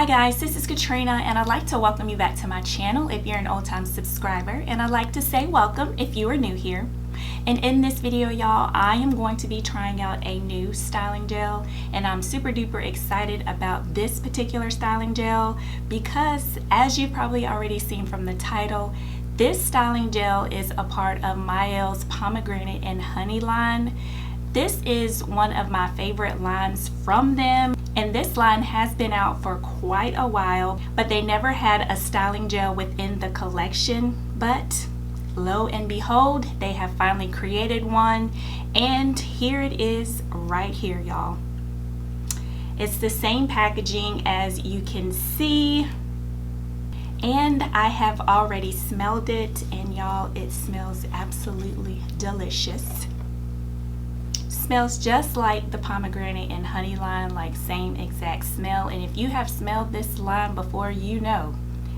guys, this is Katrina and I'd like to welcome you back to my channel if you're an old-time subscriber, and I'd like to say welcome if you are new here. And in this video, y'all, I am going to be trying out a new styling gel, and I'm super duper excited about this particular styling gel because, as you've probably already seen from the title, this styling gel is a part of Mielle's Pomegranate and Honey line. This is one of my favorite lines from them, and this line has been out for quite a while, but they never had a styling gel within the collection. But lo and behold, they have finally created one, and here it is right here, y'all. It's the same packaging as you can see, and I have already smelled it, and y'all, it smells absolutely delicious. Smells just like the pomegranate and honey line, like same exact smell. And if you have smelled this line before, you know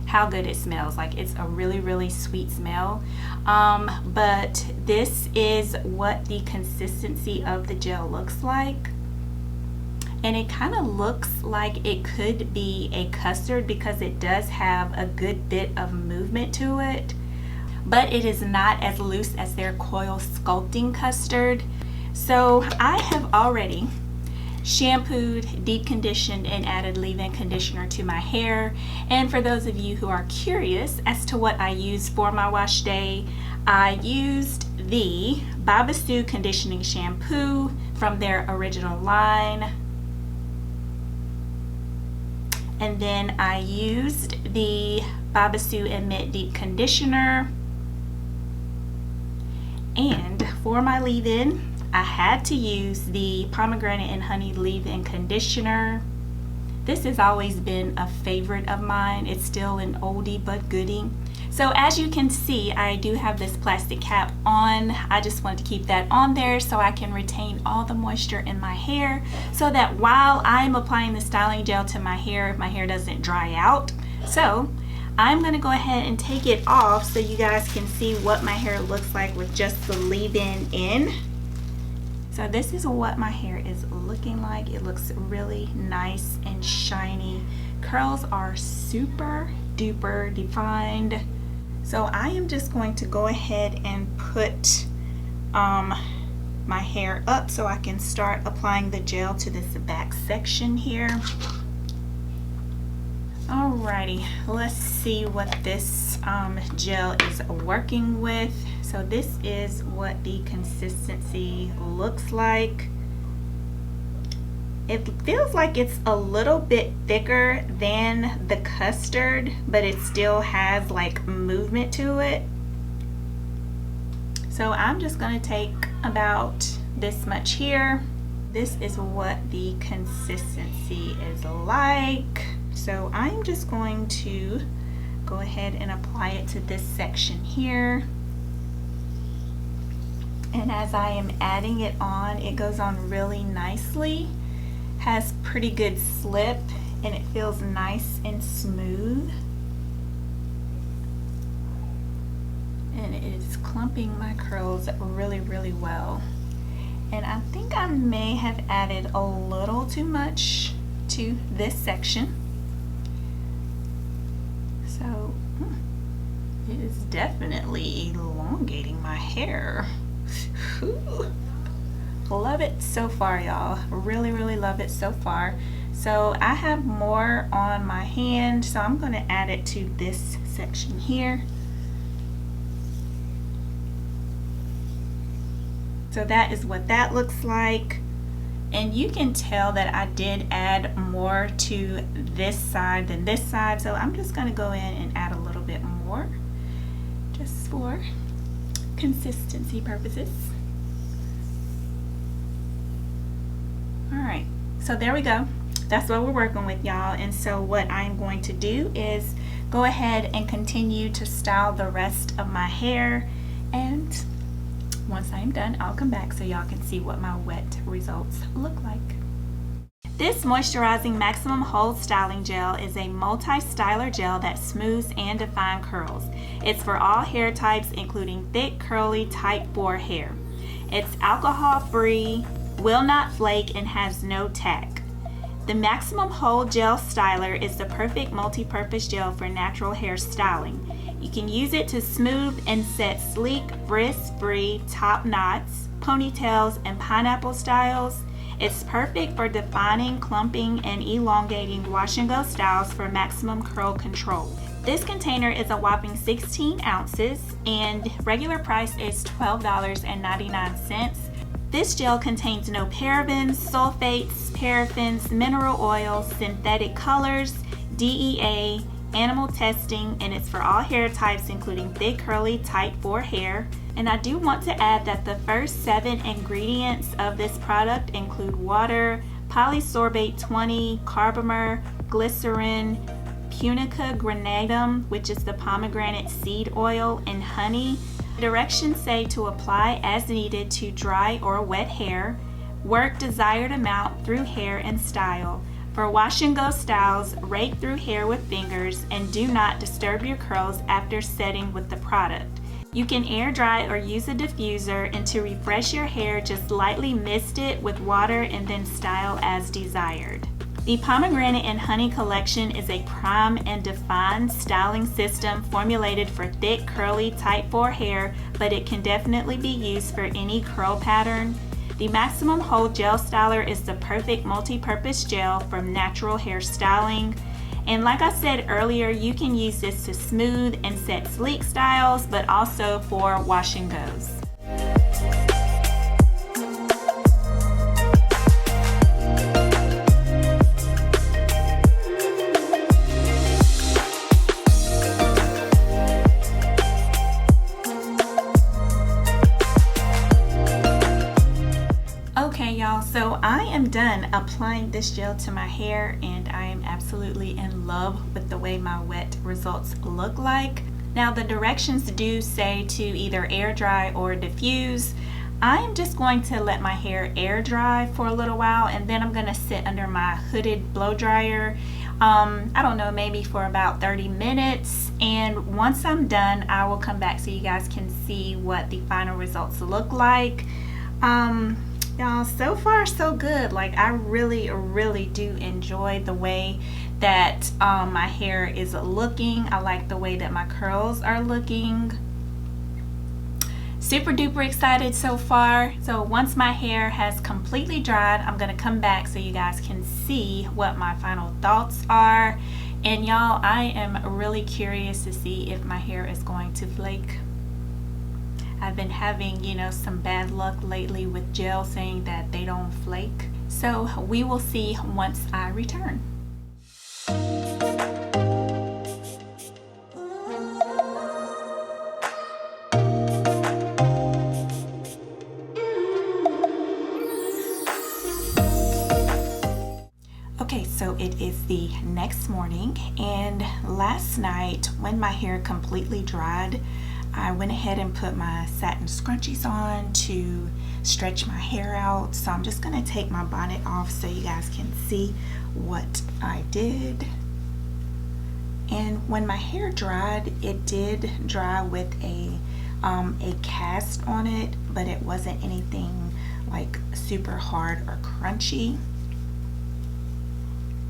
how good it smells. Like, it's a really sweet smell. But this is what the consistency of the gel looks like, and it kind of looks like it could be a custard because it does have a good bit of movement to it, but it is not as loose as their coil sculpting custard. So I have already shampooed, deep conditioned, and added leave-in conditioner to my hair. And for those of you who are curious as to what I used for my wash day, I used the Babassu conditioning shampoo from their original line, and then I used the Babassu Emit deep conditioner. And for my leave-in, I had to use the pomegranate and honey leave-in conditioner. This has always been a favorite of mine. It's still an oldie but goodie. So as you can see, I do have this plastic cap on. I just wanted to keep that on there so I can retain all the moisture in my hair, so that while I'm applying the styling gel to my hair, my hair doesn't dry out. So I'm going to go ahead and take it off so you guys can see what my hair looks like with just the leave-in in. So this is what my hair is looking like. It looks really nice and shiny. Curls are super duper defined. So I am just going to go ahead and put my hair up so I can start applying the gel to this back section here. Alrighty, let's see what this gel is working with. So this is what the consistency looks like. It feels like it's a little bit thicker than the custard, but it still has like movement to it. So I'm just going to take about this much here. This is what the consistency is like. So I'm just going to go ahead and apply it to this section here. And as I am adding it on, it goes on really nicely. Has pretty good slip, and it feels nice and smooth. And it is clumping my curls really well. And I think I may have added a little too much to this section. So it is definitely elongating my hair. Ooh. Love it so far, y'all. Really love it so far. So I have more on my hand, so I'm going to add it to this section here. So that is what that looks like. And you can tell that I did add more to this side than this side, so I'm just going to go in and add a little bit more just for consistency purposes. Alright, so there we go. That's what we're working with, y'all. And so what I'm going to do is go ahead and continue to style the rest of my hair, and once I'm done, I'll come back so y'all can see what my wet results look like. This moisturizing maximum hold styling gel is a multi-styler gel that smooths and defines curls. It's for all hair types, including thick, curly, type 4 hair. It's alcohol free, will not flake, and has no tack. The Maximum Hold Gel Styler is the perfect multi-purpose gel for natural hair styling. You can use it to smooth and set sleek, frizz-free top knots, ponytails, and pineapple styles. It's perfect for defining, clumping, and elongating wash and go styles for maximum curl control. This container is a whopping 16 ounces and regular price is $12.99. This gel contains no parabens, sulfates, paraffins, mineral oils, synthetic colors, DEA, animal testing, and it's for all hair types including thick, curly, type 4 hair. And I do want to add that the first 7 ingredients of this product include water, polysorbate 20, carbomer, glycerin, punica granatum, which is the pomegranate seed oil, and honey. Directions say to apply as needed to dry or wet hair. Work desired amount through hair and style. For wash and go styles, rake through hair with fingers and do not disturb your curls after setting with the product. You can air dry or use a diffuser, and to refresh your hair, just lightly mist it with water and then style as desired. The Pomegranate and Honey collection is a prime and define styling system formulated for thick, curly, type 4 hair, but it can definitely be used for any curl pattern. The Maximum Hold Gel Styler is the perfect multi-purpose gel for natural hair styling. And like I said earlier, you can use this to smooth and set sleek styles, but also for wash and goes. Okay y'all, so I am done applying this gel to my hair and I am absolutely in love with the way my wet results look like. Now the directions do say to either air dry or diffuse. I am just going to let my hair air dry for a little while and then I'm going to sit under my hooded blow dryer, I don't know, maybe for about 30 minutes, and once I'm done I will come back so you guys can see what the final results look like. Y'all, so far so good. Like, I really do enjoy the way that my hair is looking. I like the way that my curls are looking. Super duper excited so far. So once my hair has completely dried, I'm gonna come back so you guys can see what my final thoughts are. And y'all, I am really curious to see if my hair is going to flake. I've been having, you know, some bad luck lately with gel saying that they don't flake. So we will see once I return. Okay, so it is the next morning, and last night when my hair completely dried, I went ahead and put my satin scrunchies on to stretch my hair out. So I'm just going to take my bonnet off so you guys can see what I did. And when my hair dried, it did dry with a cast on it, but it wasn't anything like super hard or crunchy.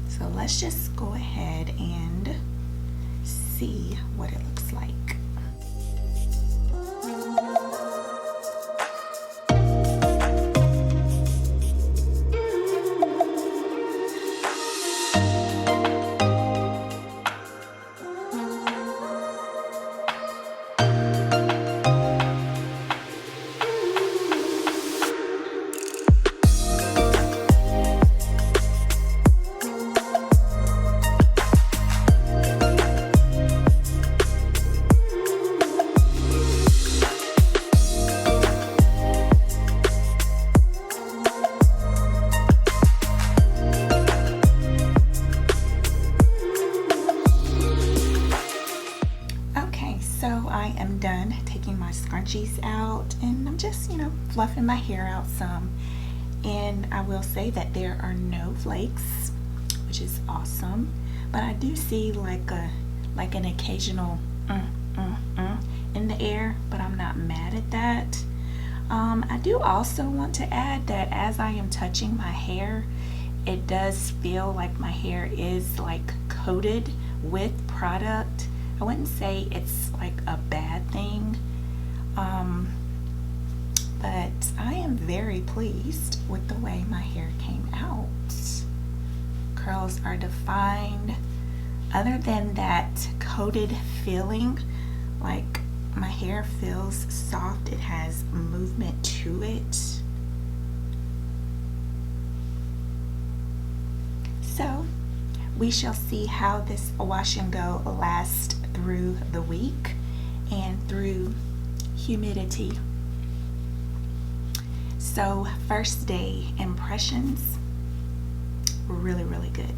So let's just go ahead and see what it looks like. Done taking my scrunchies out, and I'm just, you know, fluffing my hair out some. And I will say that there are no flakes, which is awesome, but I do see like an occasional in the air, but I'm not mad at that. I do also want to add that as I am touching my hair, it does feel like my hair is like coated with product. I wouldn't say it's like a bad thing, but I am very pleased with the way my hair came out. Curls are defined. Other than that coated feeling, like my hair feels soft, it has movement to it. So we shall see how this wash and go lasts through the week and through humidity. So first day impressions, really, really good.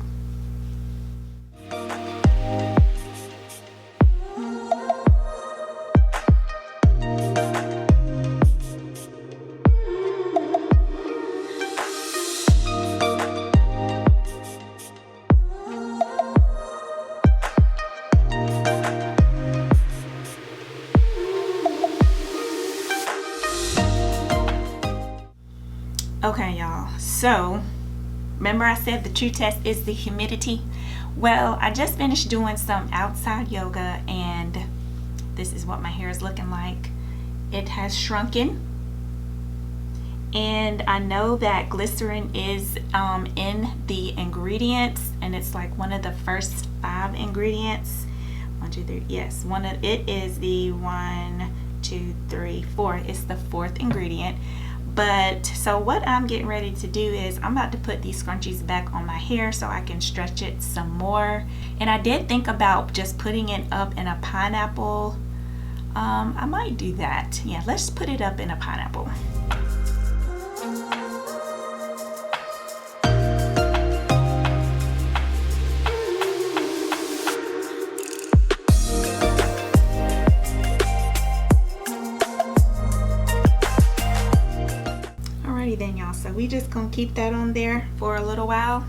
Okay, y'all, so remember I said the true test is the humidity? Well, I just finished doing some outside yoga and this is what my hair is looking like. It has shrunken, and I know that glycerin is in the ingredients, and it's like one of the first 5 ingredients. 1, 2, 3, yes, it is the 1, 2, 3, 4. It's the 4th ingredient. But so what I'm getting ready to do is I'm about to put these scrunchies back on my hair so I can stretch it some more. And I did think about just putting it up in a pineapple. I might do that. Yeah, let's put it up in a pineapple. Then y'all, so we just gonna keep that on there for a little while.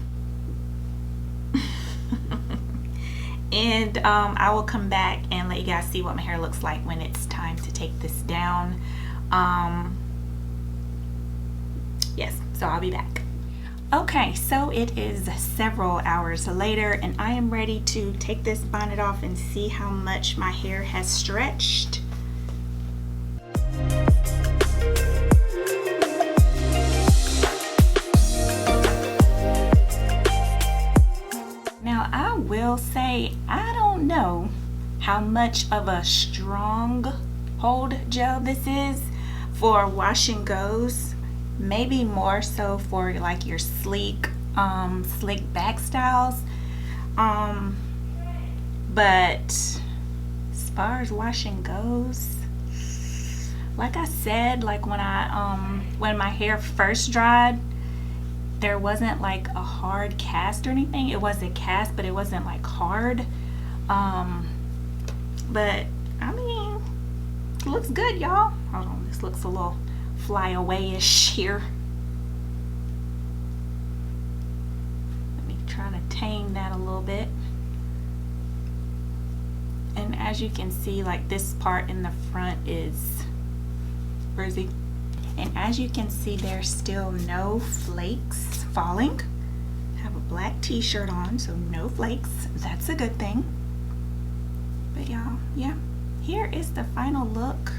And I will come back and let you guys see what my hair looks like when it's time to take this down. Yes, so I'll be back. Okay, so it is several hours later and I am ready to take this bonnet off and see how much my hair has stretched. I will say I don't know how much of a strong hold gel this is for wash and goes. Maybe more so for like your sleek slick back styles, but as far as wash and goes, like I said, like when my hair first dried, there wasn't like a hard cast or anything. It was a cast, but it wasn't like hard. But I mean, it looks good, y'all. Hold on, this looks a little flyaway-ish here. Let me try to tame that a little bit. And as you can see, like this part in the front is frizzy. And as you can see, there's still no flakes falling. I have a black t-shirt on, so no flakes. That's a good thing. But y'all, yeah, here is the final look.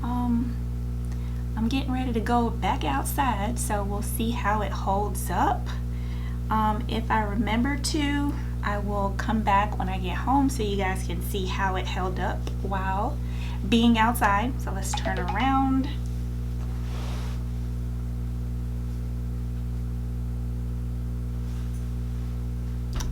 I'm getting ready to go back outside, so we'll see how it holds up. If I remember to, I will come back when I get home so you guys can see how it held up while being outside. So let's turn around.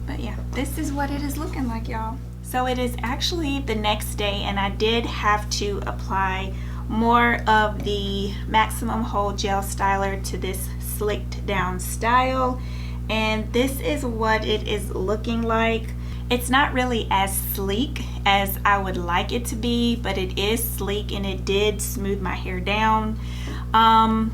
But yeah, this is what it is looking like, y'all. So it is actually the next day, and I did have to apply more of the Maximum Hold Gel Styler to this slicked down style, and this is what it is looking like. It's not really as sleek as I would like it to be, but it is sleek and it did smooth my hair down. I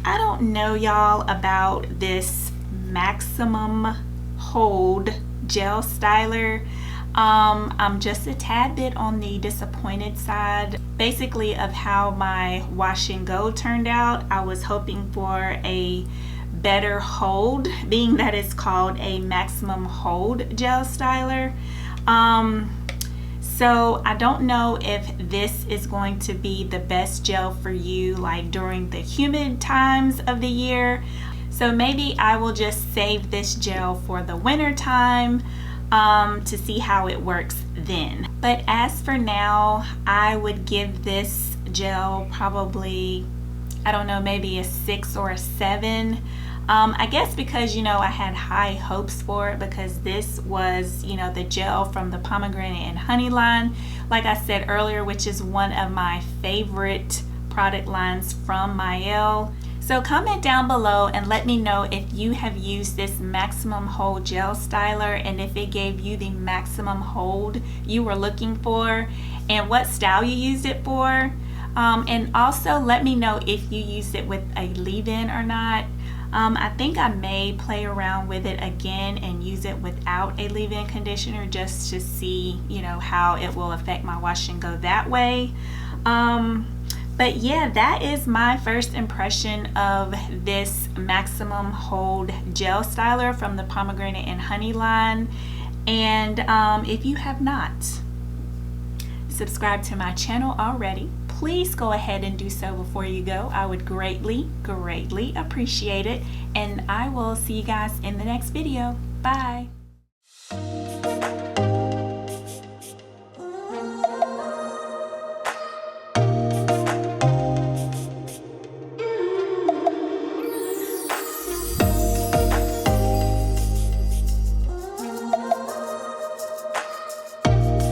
don't know, y'all, about this Maximum Hold Gel Styler. I'm just a tad bit on the disappointed side, basically, of how my wash and go turned out. I was hoping for a better hold, being that it's called a maximum hold gel styler. So I don't know if this is going to be the best gel for you like during the humid times of the year. So maybe I will just save this gel for the winter time to see how it works then. But as for now, I would give this gel probably, I don't know, maybe a 6 or a 7. I guess because, you know, I had high hopes for it, because this was, you know, the gel from the pomegranate and honey line, like I said earlier, which is one of my favorite product lines from Mielle. So comment down below and let me know if you have used this maximum hold gel styler and if it gave you the maximum hold you were looking for and what style you used it for. And also let me know if you used it with a leave-in or not. I think I may play around with it again and use it without a leave-in conditioner just to see, you know, how it will affect my wash and go that way. But yeah, that is my first impression of this maximum hold gel styler from the pomegranate and honey line. And if you have not subscribed to my channel already, please go ahead and do so before you go. I would greatly appreciate it. And I will see you guys in the next video. Bye.